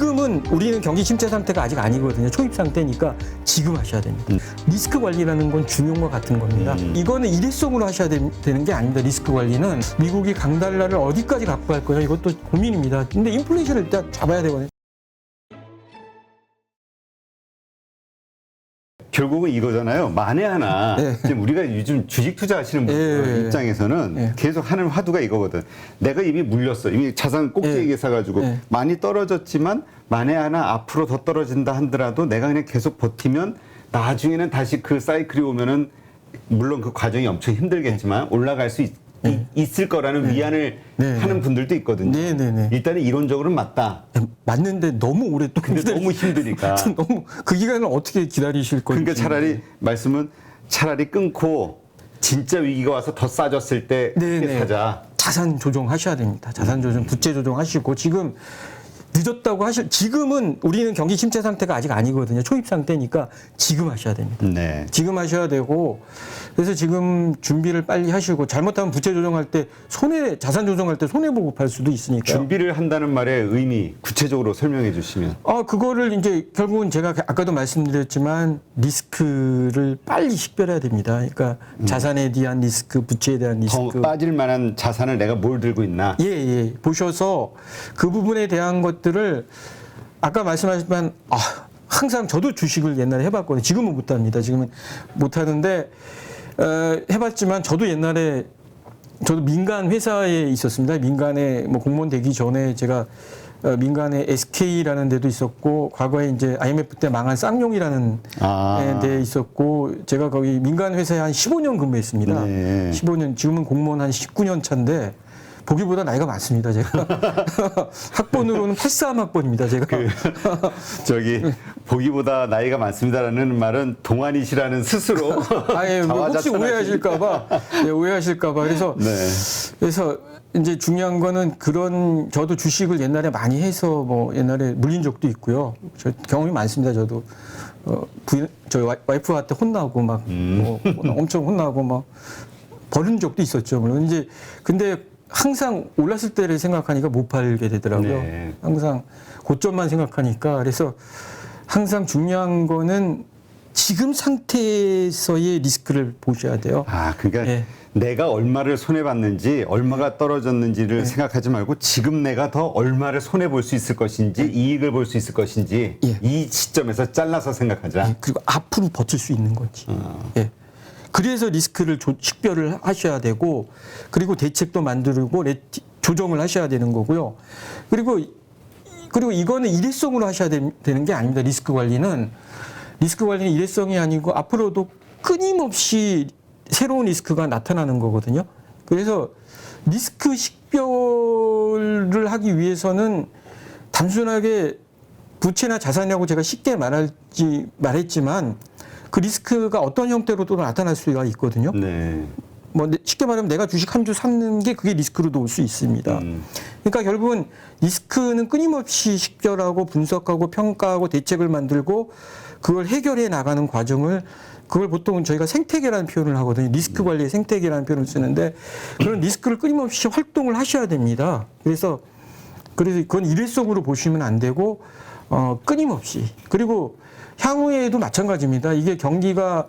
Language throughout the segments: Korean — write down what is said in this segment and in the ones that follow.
지금은 우리는 경기 침체 상태가 아직 아니거든요. 초입 상태니까 지금 하셔야 됩니다. 리스크 관리라는 건 중요한 것 같은 겁니다. 이거는 일회성으로 하셔야 되는 게 아닙니다. 리스크 관리는 미국이 강달러를 어디까지 갖고 갈 거냐 이것도 고민입니다. 근데 인플레이션을 일단 잡아야 되거든요. 결국은 이거잖아요. 만에 하나 지금 우리가 요즘 주식 투자하시는 분들 입장에서는 계속 하는 화두가 이거거든. 내가 이미 물렸어. 이미 자산 꼭대기에 사가지고 많이 떨어졌지만 만에 하나 앞으로 더 떨어진다 하더라도 내가 그냥 계속 버티면 나중에는 다시 그 사이클이 오면은 물론 그 과정이 엄청 힘들겠지만 올라갈 수 있을 거라는 위안을 하는 분들도 있거든요. 일단은 이론적으로는 맞다. 맞는데 너무 오래 또 근데 너무 힘드니까. 너무 그 기간을 어떻게 기다리실 건지. 그러니까 차라리 말씀은 차라리 끊고 진짜 위기가 와서 더 싸졌을 때 사자. 자산 조정하셔야 됩니다. 자산 조정, 부채 조정하시고 지금 늦었다고 지금은 우리는 경기 침체 상태가 아직 아니거든요. 초입 상태니까 지금 하셔야 됩니다. 지금 하셔야 되고 그래서 지금 준비를 빨리 하시고 잘못하면 부채 조정할 때 자산 조정할 때 손해보고 할 수도 있으니까. 준비를 한다는 말의 의미 구체적으로 설명해 주시면. 그거를 이제 결국은 제가 아까도 말씀드렸지만 리스크를 빨리 식별해야 됩니다. 그러니까 자산에 대한 리스크, 부채에 대한 리스크. 더 빠질 만한 자산을 내가 뭘 들고 있나. 보셔서 그 부분에 대한 것들을 아까 말씀하셨지만 항상 저도 주식을 옛날에 해봤거든요. 지금은 못합니다. 지금은 못하는데 해봤지만 저도 옛날에 저도 민간 회사에 있었습니다. 민간에 뭐 공무원 되기 전에 제가 민간에 SK라는 데도 있었고 과거에 이제 IMF 때 망한 쌍용이라는 데에 있었고 제가 거기 민간 회사에 한 15년 근무했습니다. 15년 지금은 공무원 한 19년 차인데 보기보다 나이가 많습니다, 제가. 학번으로는 83학번입니다, 제가. 보기보다 나이가 많습니다라는 말은 동안이시라는 스스로. 혹시 오해하실까봐. 오해하실까봐. 그래서 이제 중요한 거는 저도 주식을 옛날에 많이 해서 옛날에 물린 적도 있고요. 경험이 많습니다, 저도. 저희 와이프한테 혼나고 엄청 혼나고 버린 적도 있었죠, 물론. 근데 항상 올랐을 때를 생각하니까 못 팔게 되더라고요. 항상 고점만 생각하니까. 그래서 항상 중요한 거는 지금 상태에서의 리스크를 보셔야 돼요. 그러니까 내가 얼마를 손해봤는지 얼마가 떨어졌는지를 생각하지 말고 지금 내가 더 얼마를 손해볼 수 있을 것인지 이익을 볼 수 있을 것인지 이 시점에서 잘라서 생각하자. 그리고 앞으로 버틸 수 있는 건지. 그래서 리스크를 식별을 하셔야 되고 그리고 대책도 만들고 조정을 하셔야 되는 거고요. 그리고 이거는 일회성으로 하셔야 되는 게 아닙니다. 리스크 관리는 일회성이 아니고 앞으로도 끊임없이 새로운 리스크가 나타나는 거거든요. 그래서 리스크 식별을 하기 위해서는 단순하게 부채나 자산이라고 제가 쉽게 말했지만 그 리스크가 어떤 형태로도 나타날 수가 있거든요. 쉽게 말하면 내가 주식 한 주 샀는 게 그게 리스크로도 올 수 있습니다. 그러니까 결국은 리스크는 끊임없이 식별하고 분석하고 평가하고 대책을 만들고 그걸 해결해 나가는 과정을 그걸 보통 저희가 생태계라는 표현을 하거든요. 리스크 관리의 생태계라는 표현을 쓰는데 그런 리스크를 끊임없이 활동을 하셔야 됩니다. 그래서 그건 일회성으로 보시면 안 되고 끊임없이 그리고 향후에도 마찬가지입니다. 이게 경기가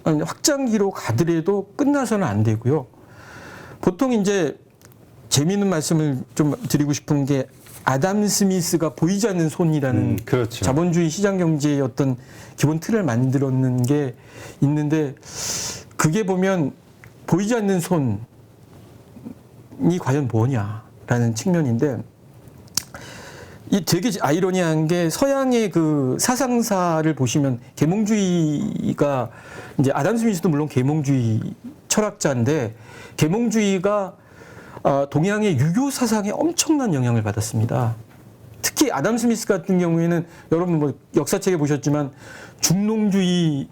확장기로 가더라도 끝나서는 안 되고요. 보통 이제 재미있는 말씀을 좀 드리고 싶은 게 아담 스미스가 보이지 않는 손이라는 자본주의 시장 경제의 어떤 기본 틀을 만들었는 게 있는데 그게 보면 보이지 않는 손이 과연 뭐냐라는 측면인데 이 되게 아이러니한 게 서양의 그 사상사를 보시면 계몽주의가 이제 아담 스미스도 물론 계몽주의 철학자인데 계몽주의가 동양의 유교 사상에 엄청난 영향을 받았습니다. 특히 아담 스미스 같은 경우에는 여러분 역사책에 보셨지만 중농주의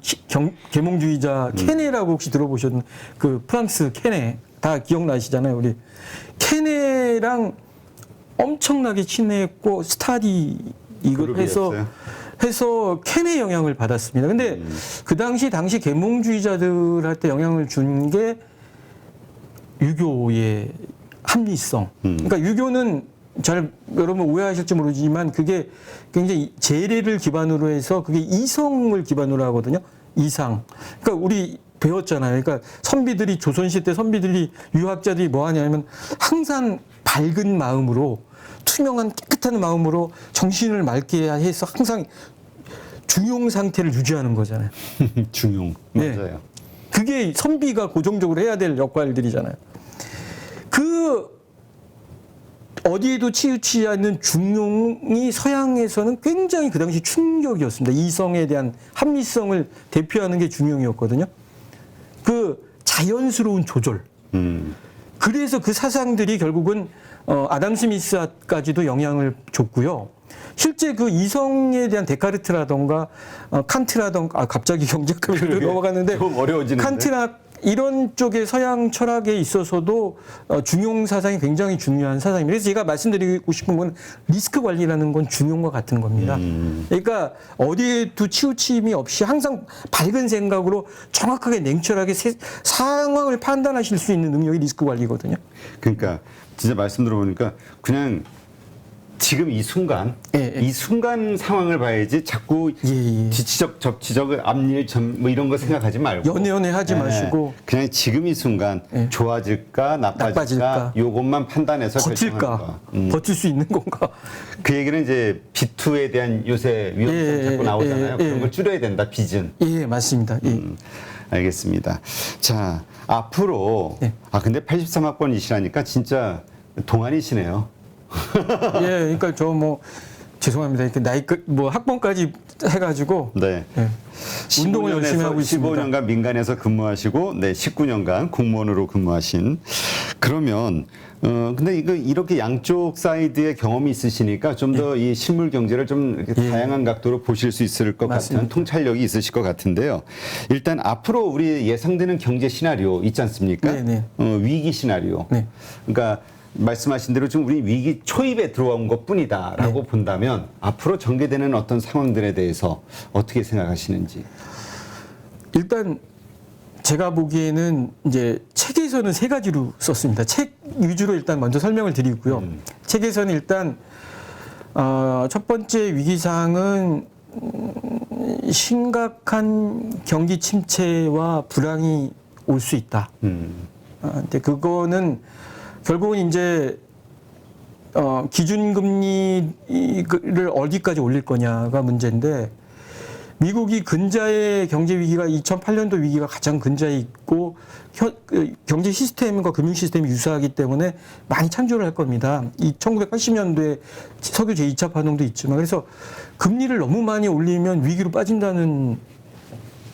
계몽주의자 케네라고 혹시 들어보셨나요? 그 프랑스 케네 다 기억나시잖아요, 우리 케네랑 엄청나게 친했고 스타디 이걸 해서 켄의 영향을 받았습니다. 근데 그 당시 계몽주의자들한테 영향을 준 게 유교의 합리성. 그러니까 유교는 잘 여러분 오해하실지 모르지만 그게 굉장히 재래를 기반으로 해서 그게 이성을 기반으로 하거든요. 이상. 그러니까 우리 배웠잖아요. 그러니까 선비들이 조선시대 선비들이 유학자들이 뭐 하냐면 항상 밝은 마음으로 투명한 깨끗한 마음으로 정신을 맑게 해서 항상 중용 상태를 유지하는 거잖아요. 중용. 네. 맞아요. 그게 선비가 고정적으로 해야 될 역할들이잖아요. 그 어디에도 치우치지 않는 중용이 서양에서는 굉장히 그 당시 충격이었습니다. 이성에 대한 합리성을 대표하는 게 중용이었거든요. 그 자연스러운 조절. 그래서 그 사상들이 결국은 아담 스미스까지도 영향을 줬고요. 실제 그 이성에 대한 데카르트라던가 칸트라던가 갑자기 경제학으로 넘어갔는데 좀 어려워지는데. 칸트나 이런 쪽의 서양 철학에 있어서도 중용 사상이 굉장히 중요한 사상입니다. 그래서 제가 말씀드리고 싶은 건 리스크 관리라는 건 중용과 같은 겁니다. 그러니까 어디에도 치우침이 없이 항상 밝은 생각으로 정확하게 냉철하게 상황을 판단하실 수 있는 능력이 리스크 관리거든요. 그러니까 진짜 말씀 들어보니까 그냥 지금 이 순간, 이 순간 상황을 봐야지 자꾸 지치적, 접치적, 앞일, 뭐 이런 거 생각하지 말고 연애 하지 마시고 그냥 지금 이 순간 좋아질까 나빠질까 요것만 판단해서 버틸까 버틸 수 있는 건가. 그 얘기는 이제 B2에 대한 요새 위험성 자꾸 나오잖아요. 그런 걸 줄여야 된다. 비전. 예, 맞습니다. 알겠습니다. 자, 앞으로 근데 83학번이시라니까 진짜 동안이시네요. 예, 그러니까 저 뭐 죄송합니다. 이렇게 나이 뭐 학번까지 해가지고 운동을 열심히 하고 있습니다. 15년간 민간에서 근무하시고 19년간 공무원으로 근무하신. 그러면 근데 이거 이렇게 양쪽 사이드의 경험이 있으시니까 좀 더 이 실물 경제를 좀 이렇게 다양한 각도로 보실 수 있을 것 같은 통찰력이 있으실 것 같은데요. 일단 앞으로 우리 예상되는 경제 시나리오 있지 않습니까? 위기 시나리오. 그러니까 말씀하신 대로 지금 우리 위기 초입에 들어온 것뿐이다라고 본다면 앞으로 전개되는 어떤 상황들에 대해서 어떻게 생각하시는지. 일단 제가 보기에는 이제 책에서는 세 가지로 썼습니다. 책 위주로 일단 먼저 설명을 드리고요. 책에서는 일단 첫 번째 위기상은 심각한 경기 침체와 불황이 올 수 있다. 근데 그거는 결국은 이제 기준금리를 어디까지 올릴 거냐가 문제인데 미국이 근자의 경제 위기가 2008년도 위기가 가장 근자에 있고 경제 시스템과 금융 시스템이 유사하기 때문에 많이 참조를 할 겁니다. 1980년도에 석유 제2차 파동도 있지만 그래서 금리를 너무 많이 올리면 위기로 빠진다는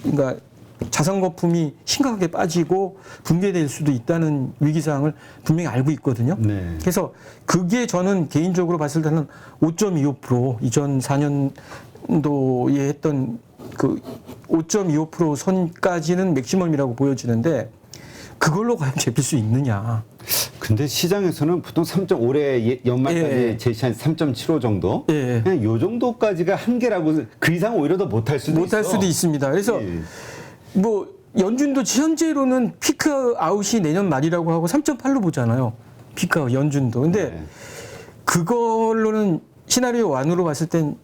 그러니까 자산 거품이 심각하게 빠지고 붕괴될 수도 있다는 위기사항을 분명히 알고 있거든요. 그래서 그게 저는 개인적으로 봤을 때는 5.25% 2004년도에 했던 그 5.25% 선까지는 맥시멈이라고 보여지는데 그걸로 과연 잡힐 수 있느냐. 근데 시장에서는 보통 3.5 올해 연말까지 제시한 3.75 정도? 그냥 요 정도까지가 한계라고 그 이상 오히려 더 못할 수도 못할 수도 있습니다. 그래서 뭐 연준도 현재로는 피크 아웃이 내년 말이라고 하고 3.8로 보잖아요. 피크 아웃 연준도. 근데 그걸로는 시나리오 1으로 봤을 땐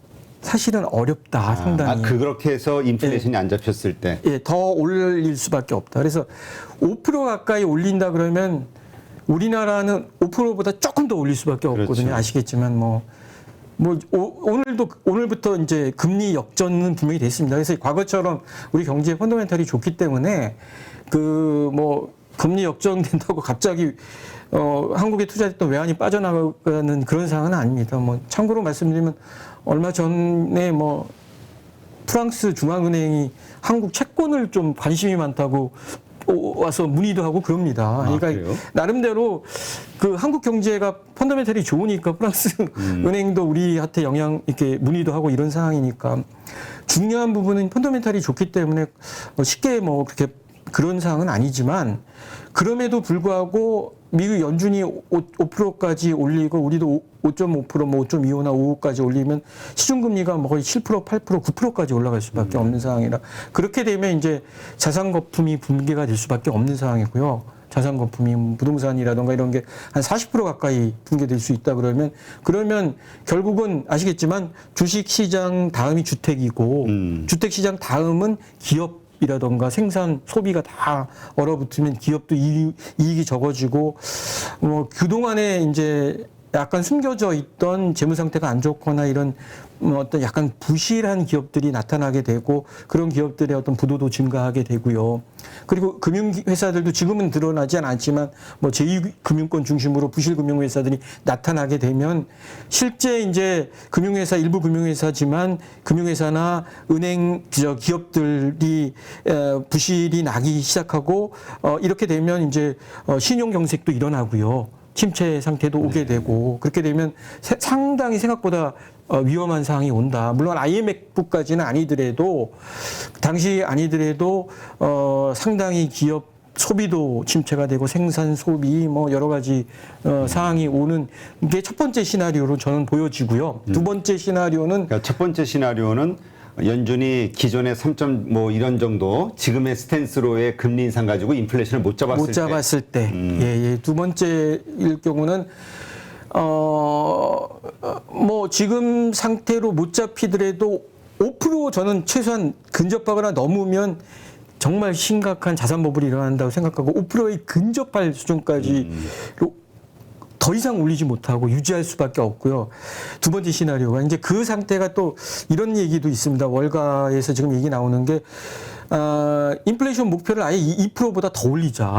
사실은 어렵다 상당히. 그렇게 해서 인플레이션이 안 잡혔을 때. 더 올릴 수밖에 없다. 그래서 5% 가까이 올린다 그러면 우리나라는 5%보다 조금 더 올릴 수밖에 없거든요. 아시겠지만 오늘부터 이제 금리 역전은 분명히 됐습니다. 그래서 과거처럼 우리 경제 펀더멘탈이 좋기 때문에 금리 역전된다고 갑자기 한국에 투자했던 외환이 빠져나가는 그런 상황은 아닙니다. 참고로 말씀드리면 얼마 전에 프랑스 중앙은행이 한국 채권을 좀 관심이 많다고 와서 문의도 하고 그럽니다. 그러니까 나름대로 그 한국 경제가 펀더멘털이 좋으니까 프랑스 은행도 우리한테 이렇게 문의도 하고 이런 상황이니까 중요한 부분은 펀더멘털이 좋기 때문에 쉽게 그렇게 그런 상황은 아니지만 그럼에도 불구하고 미국 연준이 5%까지 올리고 우리도 5.5% 5.25나 5까지 올리면 시중금리가 거의 7%, 8%, 9%까지 올라갈 수밖에 없는 상황이라 그렇게 되면 이제 자산 거품이 붕괴가 될 수밖에 없는 상황이고요. 자산 거품이 부동산이라든가 이런 게 한 40% 가까이 붕괴될 수 있다 그러면 결국은 아시겠지만 주식 시장 다음이 주택이고 주택 시장 다음은 기업이라든가 생산 소비가 다 얼어붙으면 기업도 이익이 적어지고 뭐 그동안에 이제 약간 숨겨져 있던 재무 상태가 안 좋거나 이런 어떤 약간 부실한 기업들이 나타나게 되고 그런 기업들의 어떤 부도도 증가하게 되고요. 그리고 금융회사들도 지금은 드러나지 않지만 뭐 제2금융권 중심으로 부실 금융회사들이 나타나게 되면 실제 이제 금융회사 일부 금융회사지만 금융회사나 은행 기업들이 부실이 나기 시작하고 이렇게 되면 이제 신용 경색도 일어나고요. 침체 상태도 오게 되고 그렇게 되면 상당히 생각보다 위험한 상황이 온다. 물론 IMF까지는 아니더라도 당시 아니더라도 상당히 기업 소비도 침체가 되고 생산 소비 뭐 여러 가지 상황이 오는 게 첫 번째 시나리오로 저는 보여지고요. 두 번째 시나리오는 그러니까 첫 번째 시나리오는 연준이 기존의 3점 뭐 이런 정도 지금의 스탠스로의 금리 인상 가지고 인플레이션을 못 잡았을 때. 예. 두 번째일 경우는 뭐 지금 상태로 못 잡히더라도 5% 저는 최소한 근접하거나 넘으면 정말 심각한 자산 버블이 일어난다고 생각하고 5%에 근접할 수준까지 더 이상 올리지 못하고 유지할 수밖에 없고요. 두 번째 시나리오가 이제 그 상태가 또 이런 얘기도 있습니다. 월가에서 지금 얘기 나오는 게 인플레이션 목표를 아예 2%보다 더 올리자.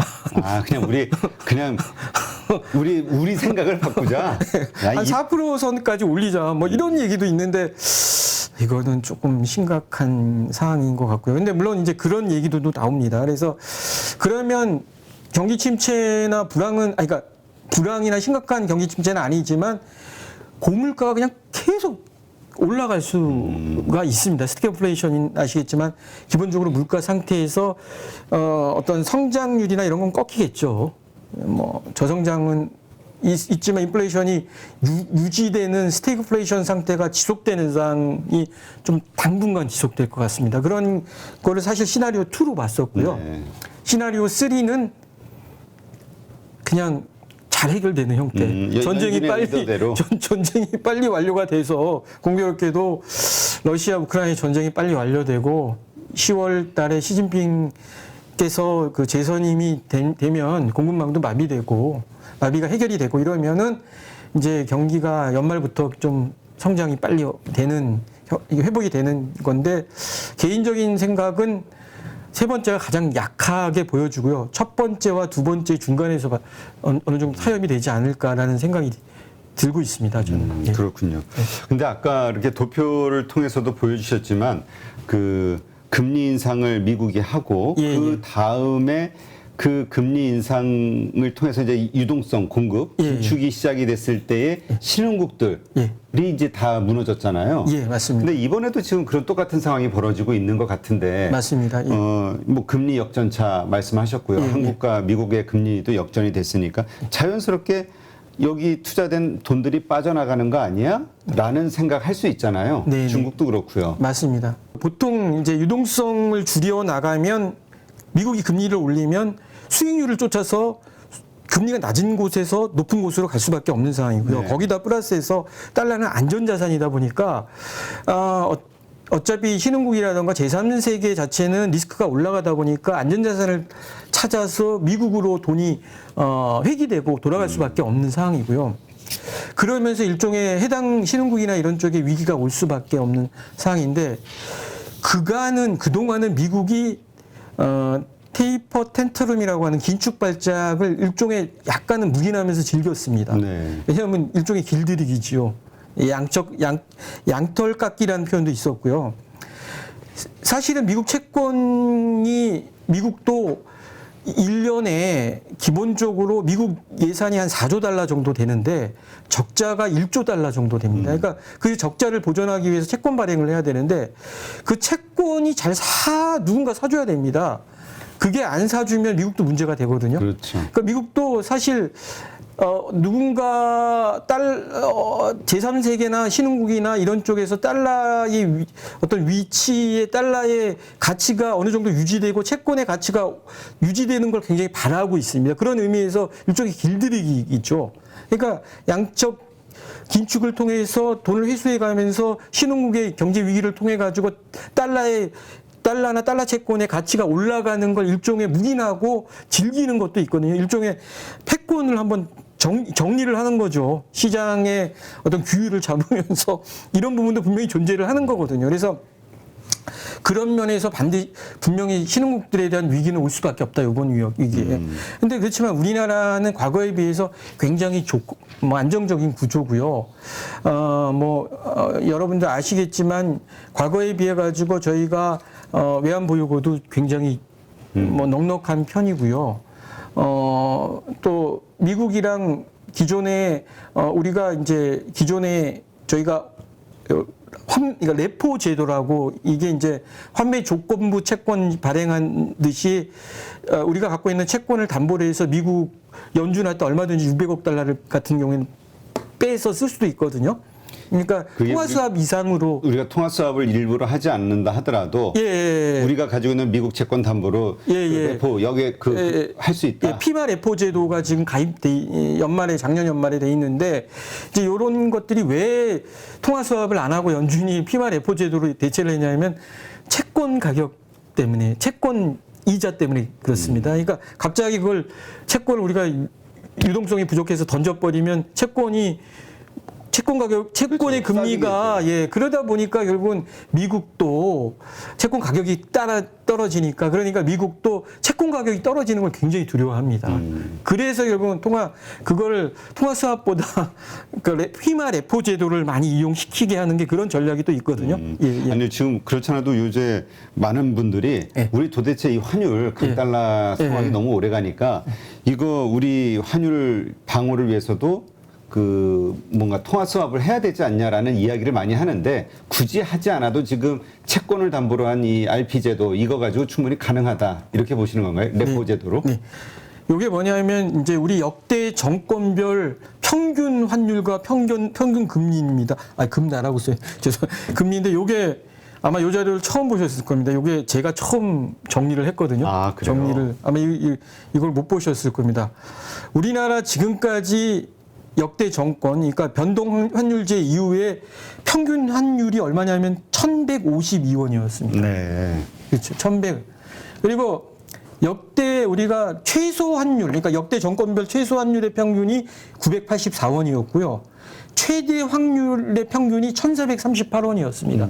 그냥 우리 생각을 바꾸자. 한 4% 선까지 올리자. 뭐 이런 얘기도 있는데 이거는 조금 심각한 상황인 것 같고요. 근데 물론 이제 그런 얘기도 나옵니다. 그래서 그러면 경기 침체나 그러니까 불황이나 심각한 경기 침체는 아니지만 고물가가 그냥 계속 올라갈 수가 있습니다. 스태그플레이션 아시겠지만 기본적으로 물가 상태에서 어떤 성장률이나 이런 건 꺾이겠죠. 뭐 저성장은 있지만 인플레이션이 유지되는 스태그플레이션 상태가 지속되는 상황이 좀 당분간 지속될 것 같습니다. 그런 거를 사실 시나리오 2로 봤었고요. 네. 시나리오 3는 그냥 잘 해결되는 형태. 전쟁이 빨리 완료가 돼서 공교롭게도 러시아 우크라이나 전쟁이 빨리 완료되고 10월 달에 시진핑께서 그 재선임이 되면 공급망도 마비가 해결이 되고 이러면은 이제 경기가 연말부터 좀 성장이 빨리 되는 회복이 되는 건데 개인적인 생각은 세 번째가 가장 약하게 보여주고요. 첫 번째와 두 번째 중간에서 어느 정도 타협이 되지 않을까라는 생각이 들고 있습니다. 저는. 그렇군요. 근데 아까 이렇게 도표를 통해서도 보여주셨지만 그 금리 인상을 미국이 하고 그 다음에 그 금리 인상을 통해서 이제 유동성 공급 긴축이 시작이 됐을 때에 신흥국들이 이제 다 무너졌잖아요. 예, 맞습니다. 근데 이번에도 지금 그런 똑같은 상황이 벌어지고 있는 것 같은데. 맞습니다. 뭐 금리 역전차 말씀하셨고요. 한국과 미국의 금리도 역전이 됐으니까 자연스럽게 여기 투자된 돈들이 빠져나가는 거 아니야? 라는 생각 할 수 있잖아요. 네네. 중국도 그렇고요. 맞습니다. 보통 이제 유동성을 줄여 나가면 미국이 금리를 올리면 수익률을 쫓아서 금리가 낮은 곳에서 높은 곳으로 갈 수밖에 없는 상황이고요. 네. 거기다 플러스해서 달러는 안전자산이다 보니까 어차피 신흥국이라든가 제3세계 자체는 리스크가 올라가다 보니까 안전자산을 찾아서 미국으로 돈이 회귀되고 돌아갈 수밖에 없는 상황이고요. 그러면서 일종의 해당 신흥국이나 이런 쪽에 위기가 올 수밖에 없는 상황인데 그동안은 미국이 테이퍼 텐트럼이라고 하는 긴축 발작을 일종의 약간은 묵인하면서 즐겼습니다. 네. 왜냐하면 일종의 길들이기지요. 양털 깎기라는 표현도 있었고요. 사실은 미국 채권이 미국도 1년에 기본적으로 미국 예산이 한 4조 달러 정도 되는데 적자가 1조 달러 정도 됩니다. 그러니까 그 적자를 보전하기 위해서 채권 발행을 해야 되는데 그 채권이 누군가 사줘야 됩니다. 그게 안 사주면 미국도 문제가 되거든요. 그렇죠. 그러니까 미국도 사실 누군가 제3세계나 신흥국이나 이런 쪽에서 달러의 어떤 위치에 달러의 가치가 어느 정도 유지되고 채권의 가치가 유지되는 걸 굉장히 바라고 있습니다. 그런 의미에서 일종의 길들이기죠. 그러니까 양적 긴축을 통해서 돈을 회수해 가면서 신흥국의 경제 위기를 통해 가지고 달러나 달러 채권의 가치가 올라가는 걸 일종의 묵인하고 즐기는 것도 있거든요. 일종의 패권을 한번 정리를 하는 거죠. 시장의 어떤 규율을 잡으면서 이런 부분도 분명히 존재를 하는 거거든요. 그래서 그런 면에서 분명히 신흥국들에 대한 위기는 올 수밖에 없다. 이번 위기에. 근데 그렇지만 우리나라는 과거에 비해서 굉장히 안정적인 구조고요. 여러분들 아시겠지만 과거에 비해 가지고 저희가 외환 보유고도 굉장히 넉넉한 편이고요. 또 미국이랑 우리가 이제 기존에 저희가 그러니까 레포 제도라고 이게 이제 환매 조건부 채권 발행한 듯이 우리가 갖고 있는 채권을 담보로 해서 미국 연준할 때 얼마든지 600억 달러를 같은 경우에는 빼서 쓸 수도 있거든요. 그러니까 통화수합 이상으로 우리가 통화수합을 일부러 하지 않는다 하더라도 우리가 가지고 있는 미국 채권 담보로 레포 여기에 할 수 있다. 피마 레포 제도가 지금 작년 연말에 돼 있는데 이제 이런 것들이 왜 통화수합을 안 하고 연준이 피마 레포 제도로 대체를 했냐면 채권 가격 때문에 채권 이자 때문에 그렇습니다. 그러니까 갑자기 채권을 우리가 유동성이 부족해서 던져버리면 채권의 그렇죠. 금리가 그러다 보니까 결국은 미국도 채권 가격이 떨어지니까 그러니까 미국도 채권 가격이 떨어지는 걸 굉장히 두려워합니다. 그래서 결국은 통화수합보다 피마 레포 제도를 많이 이용시키게 하는 게 그런 전략이 또 있거든요. 아니 지금 그렇지 않아도 요새 많은 분들이 우리 도대체 이 환율 강달러 상황이 너무 오래 가니까 이거 우리 환율 방어를 위해서도 뭔가 통화수합을 해야 되지 않냐라는 이야기를 많이 하는데 굳이 하지 않아도 지금 채권을 담보로 한 이 RP 제도 이거 가지고 충분히 가능하다 이렇게 보시는 건가요? 레포 제도로? 네. 이게 뭐냐면 이제 우리 역대 정권별 평균 환율과 평균 금리입니다. 금리라고 써요. 금리인데 이게 아마 이 자료를 처음 보셨을 겁니다. 이게 제가 처음 정리를 했거든요. 그래요? 정리를 아마 이걸 못 보셨을 겁니다. 우리나라 지금까지 역대 정권, 그러니까 변동 환율제 이후에 평균 환율이 얼마냐면 1,152원이었습니다. 네. 그렇죠. 1,100. 그리고 역대 우리가 최소 환율, 그러니까 역대 정권별 최소 환율의 평균이 984원이었고요. 최대 환율의 평균이 1,438원이었습니다.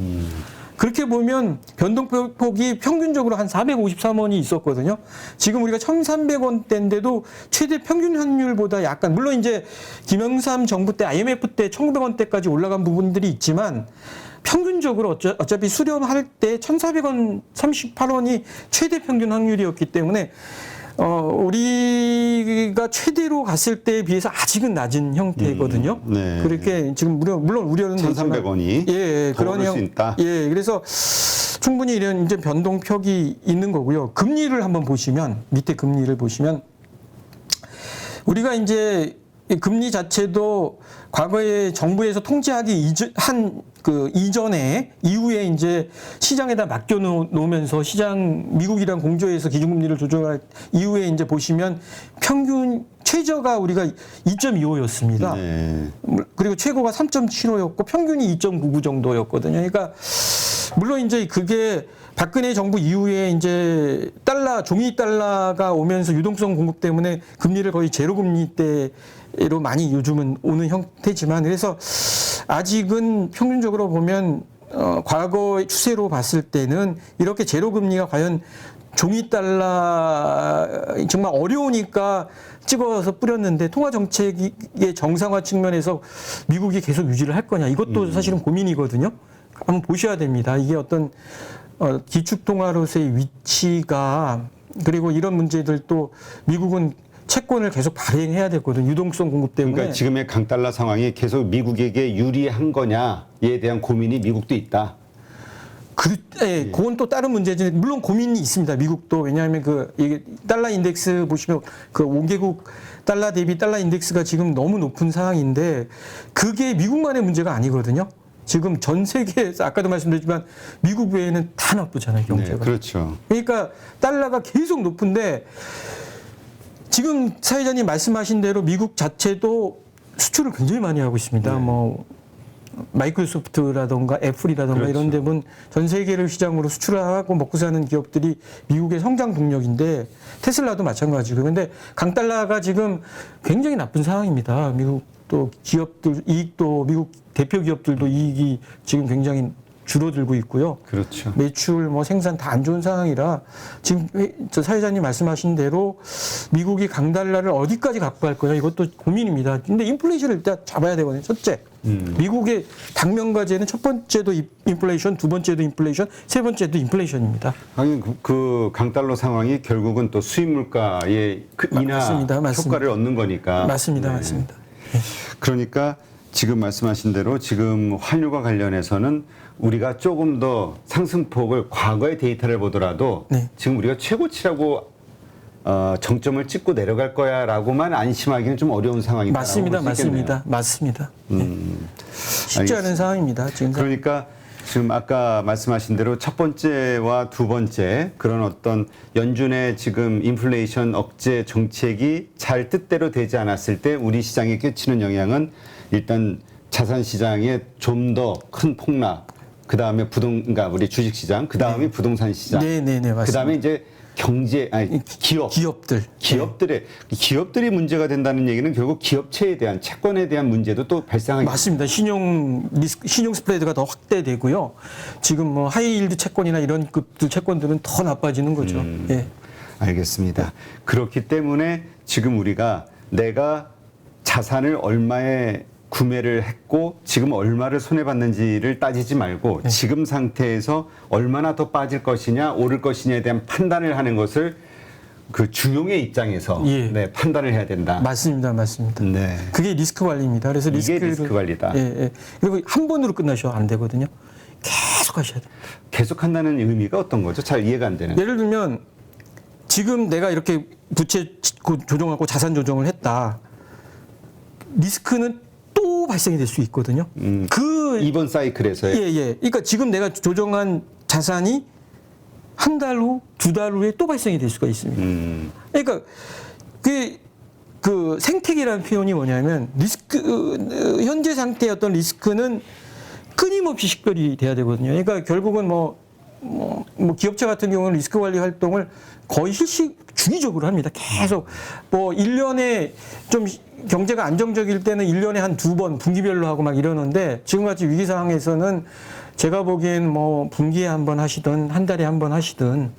그렇게 보면 변동폭이 평균적으로 한 453원이 있었거든요. 지금 우리가 1,300원대인데도 최대 평균 환율보다 약간, 물론 이제 김영삼 정부 때 IMF 때 1,900원대까지 올라간 부분들이 있지만 평균적으로 어차피 수렴할 때 1,400원 38원이 최대 평균 확률이었기 때문에 우리가 최대로 갔을 때에 비해서 아직은 낮은 형태거든요. 네. 그렇게 지금 물론 우려는 1,300원이 그런 수 있다. 그래서 충분히 이런 이제 변동폭이 있는 거고요. 금리를 한번 보시면 밑에 금리를 보시면 우리가 이제 금리 자체도 과거에 정부에서 통제하기 이후에 이제 시장에다 맡겨 놓으면서 미국이랑 공조해서 기준금리를 조정할 이후에 이제 보시면 평균 최저가 우리가 2.25였습니다. 네. 그리고 최고가 3.75였고 평균이 2.99 정도였거든요. 그러니까 물론 이제 그게 박근혜 정부 이후에 이제 종이 달러가 오면서 유동성 공급 때문에 금리를 거의 제로 금리 때로 많이 요즘은 오는 형태지만 그래서 아직은 평균적으로 보면 과거의 추세로 봤을 때는 이렇게 제로 금리가 과연 종이 달러 정말 어려우니까 찍어서 뿌렸는데 통화 정책의 정상화 측면에서 미국이 계속 유지를 할 거냐 이것도 사실은 고민이거든요. 한번 보셔야 됩니다. 이게 어떤 기축통화로서의 위치가 그리고 이런 문제들도 미국은 채권을 계속 발행해야 되거든요. 유동성 공급 때문에. 그러니까 지금의 강달러 상황이 계속 미국에게 유리한 거냐에 대한 고민이 미국도 있다. 그건 또 다른 문제지. 물론 고민이 있습니다. 미국도. 왜냐하면 이게 달러 인덱스 보시면 5개국 달러 대비 달러 인덱스가 지금 너무 높은 상황인데 그게 미국만의 문제가 아니거든요. 지금 전 세계에서 아까도 말씀드렸지만 미국 외에는 다 나쁘잖아요, 경제가. 네, 그렇죠. 그러니까 달러가 계속 높은데 지금 사회자님 말씀하신 대로 미국 자체도 수출을 굉장히 많이 하고 있습니다. 네. 뭐 마이크로소프트라든가 애플이라든가 그렇죠. 이런 데는 전 세계를 시장으로 수출하고 먹고 사는 기업들이 미국의 성장 동력인데 테슬라도 마찬가지고. 그런데 강달러가 지금 굉장히 나쁜 상황입니다. 미국 또 기업들 이익도 미국 대표 기업들도 이익이 지금 굉장히 줄어들고 있고요. 그렇죠. 매출, 뭐 생산 다 안 좋은 상황이라 지금 저 사회자님 말씀하신 대로 미국이 강달러를 어디까지 갖고 갈 거냐 이것도 고민입니다. 근데 인플레이션을 일단 잡아야 되거든요. 첫째, 미국의 당면과제는 첫 번째도 인플레이션, 두 번째도 인플레이션, 세 번째도 인플레이션입니다. 하긴 그 강달러 상황이 결국은 또 수입 물가의 그 인하 맞습니다. 효과를 얻는 거니까. 맞습니다, 네. 맞습니다. 그러니까 지금 말씀하신 대로 지금 환율과 관련해서는 우리가 조금 더 상승폭을 과거의 데이터를 보더라도 네. 지금 우리가 최고치라고 정점을 찍고 내려갈 거야라고만 안심하기는 좀 어려운 상황이다. 맞습니다, 맞습니다. 네. 쉽지 않은 상황입니다. 지금. 그러니까 지금 아까 말씀하신 대로 첫 번째와 두 번째 그런 어떤 연준의 지금 인플레이션 억제 정책이 잘 뜻대로 되지 않았을 때 우리 시장에 끼치는 영향은 일단 자산 시장에 좀 더 큰 폭락, 그 다음에 그러니까 우리 주식 시장, 그 다음에 부동산 시장, 맞습니다. 그 다음에 이제 기업들이 문제가 된다는 얘기는 결국 기업체에 대한 채권에 대한 문제도 또 발생하게 맞습니다. 신용 스프레드가 더 확대되고요. 지금 뭐 하이힐드 채권이나 이런 급들 채권들은 더 나빠지는 거죠. 예. 알겠습니다. 그렇기 때문에 지금 우리가 내가 자산을 얼마에 구매를 했고 지금 얼마를 손해봤는지를 따지지 말고 지금 상태에서 얼마나 더 빠질 것이냐 오를 것이냐에 대한 판단을 하는 것을 그 주용의 입장에서 네, 판단을 해야 된다. 맞습니다. 네. 그게 리스크 관리입니다. 그래서 이게 리스크 관리다. 그리고 한 번으로 끝나셔도 안 되거든요. 계속 하셔야 돼요. 계속 한다는 의미가 어떤 거죠? 잘 이해가 안 되는. 예를 들면 지금 내가 이렇게 부채 조정하고 자산 조정을 했다. 리스크는 또 발생이 될 수 있거든요. 이번 사이클에서의. 그러니까 지금 내가 조정한 자산이 한 달 후, 두 달 후에 또 발생이 될 수가 있습니다. 그러니까 그 생태계라는 표현이 뭐냐면 리스크 현재 상태의 어떤 리스크는 끊임없이 식별이 돼야 되거든요. 그러니까 결국은 뭐 기업체 같은 경우는 리스크 관리 활동을 거의 주기적으로 합니다. 계속 뭐 1년에 좀 경제가 안정적일 때는 1년에 한 2번 분기별로 하고 막 이러는데 지금같이 위기 상황에서는 제가 보기엔 뭐 분기에 한 번 하시든 한 달에 한 번 하시든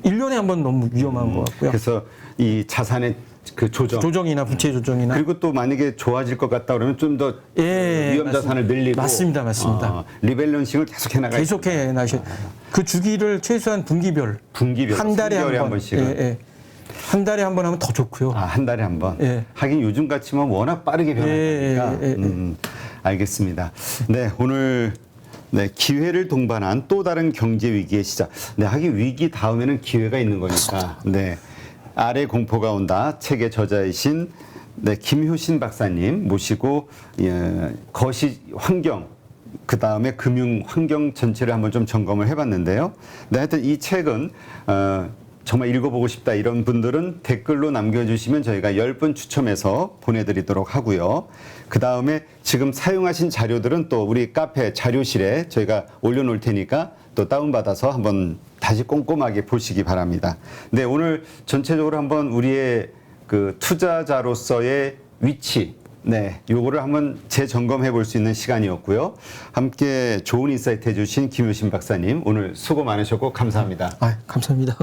1년에 한 번 너무 위험한 것 같고요. 그래서 이 자산의 그 조정이나 부채 조정이나 그리고 또 만약에 좋아질 것 같다 그러면 좀 더 위험 자산을 늘리고 맞습니다. 리밸런싱을 계속해 나가야 계속해 나셔. 그 주기를 최소한 분기별 한 달에 한 번씩은. 한 달에 한 번 하면 더 좋고요. 한 달에 한 번. 하긴 요즘 같이면 워낙 빠르게 변하니까. 알겠습니다. 네, 오늘 기회를 동반한 또 다른 경제 위기의 시작. 하긴 위기 다음에는 기회가 있는 거니까. 아래 공포가 온다 책의 저자이신 김효신 박사님 모시고 거시 환경 그 다음에 금융 환경 전체를 한번 좀 점검을 해봤는데요. 하여튼 이 책은 정말 읽어보고 싶다 이런 분들은 댓글로 남겨주시면 저희가 10분 추첨해서 보내드리도록 하고요. 그 다음에 지금 사용하신 자료들은 또 우리 카페 자료실에 저희가 올려놓을 테니까 또 다운받아서 한번 다시 꼼꼼하게 보시기 바랍니다. 오늘 전체적으로 한번 우리의 그 투자자로서의 위치, 요거를 한번 재점검해 볼 수 있는 시간이었고요. 함께 좋은 인사이트 해주신 김효신 박사님 오늘 수고 많으셨고 감사합니다. 감사합니다.